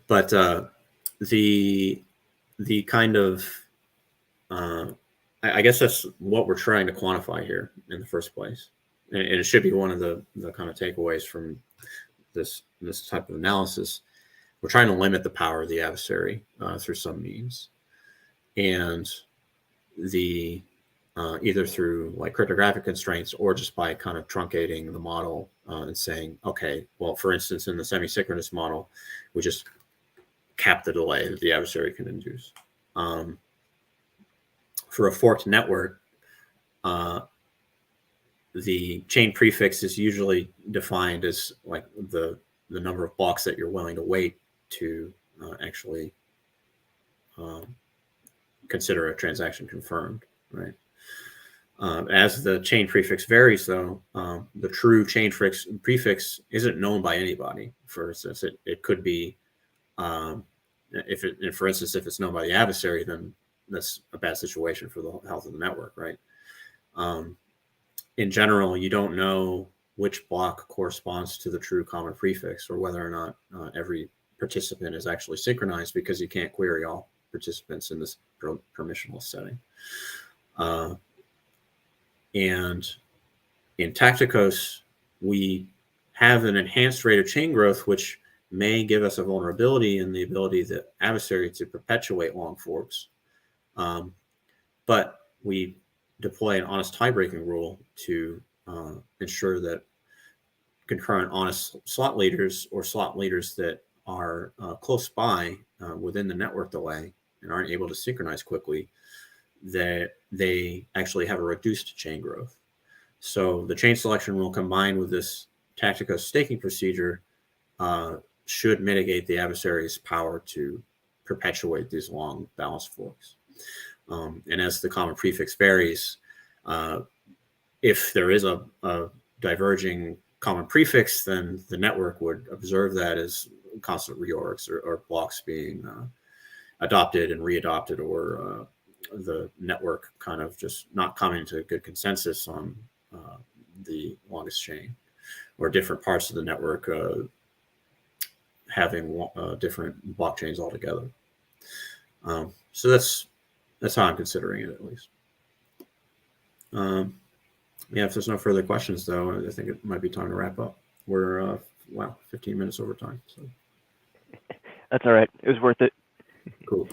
But the kind of, I guess that's what we're trying to quantify here in the first place. And it should be one of the kind of takeaways from this type of analysis. We're trying to limit the power of the adversary through some means. And the either through like cryptographic constraints or just by kind of truncating the model and saying, okay, well, for instance, in the semi-synchronous model, we just cap the delay that the adversary can induce. For a forked network, the chain prefix is usually defined as like the number of blocks that you're willing to wait to actually consider a transaction confirmed, right? As the chain prefix varies, though, the true chain prefix isn't known by anybody. For instance, it could be, for instance, if it's known by the adversary, then that's a bad situation for the health of the network, right? In general, you don't know which block corresponds to the true common prefix or whether or not every participant is actually synchronized because you can't query all participants in this permissionless setting. And in Taktikos, we have an enhanced rate of chain growth, which may give us a vulnerability in the ability of the adversary to perpetuate long forks. But we deploy an honest tie-breaking rule to ensure that concurrent honest slot leaders or slot leaders that are close by within the network delay and aren't able to synchronize quickly, that they actually have a reduced chain growth. So the chain selection rule combined with this Taktikos staking procedure should mitigate the adversary's power to perpetuate these long balanced forks. And as the common prefix varies, if there is a diverging common prefix, then the network would observe that as constant reorgs or blocks being adopted and readopted, or the network kind of just not coming to a good consensus on the longest chain, or different parts of the network having different blockchains altogether. So that's how I'm considering it, at least. Yeah, if there's no further questions, though, I think it might be time to wrap up. We're 15 minutes over time. So That's all right. It was worth it. cool.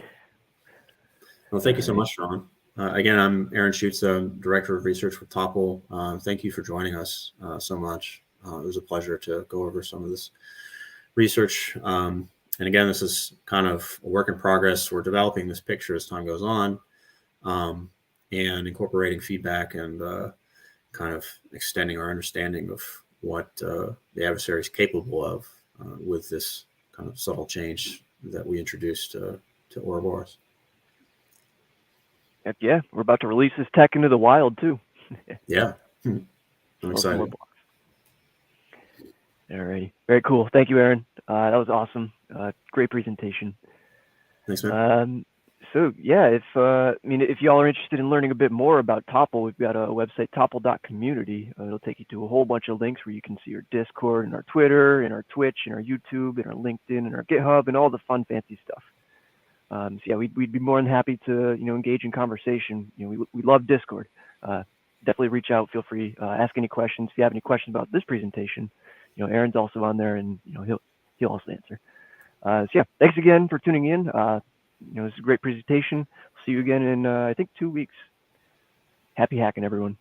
Well, thank you so much, Sean. Again, I'm Aaron Schutz, Director of Research with Topple. Thank you for joining us so much. It was a pleasure to go over some of this research. And again, this is kind of a work in progress. We're developing this picture as time goes on, and incorporating feedback and kind of extending our understanding of what the adversary is capable of with this kind of subtle change that we introduced to Ouroboros. Heck yeah, we're about to release this tech into the wild too. Yeah, I'm excited. All right, very cool. Thank you, Aaron. That was awesome. Great presentation. Thanks, man. So yeah, if y'all are interested in learning a bit more about Topple, we've got a website, topple.community. It'll take you to a whole bunch of links where you can see our Discord and our Twitter and our Twitch and our YouTube and our LinkedIn and our GitHub and all the fun, fancy stuff. So yeah, we'd be more than happy to engage in conversation. We love Discord. Definitely reach out. Feel free. Ask any questions. If you have any questions about this presentation, Aaron's also on there, and he'll also answer. So yeah, thanks again for tuning in. This is a great presentation. See you again in I think 2 weeks. Happy hacking, everyone.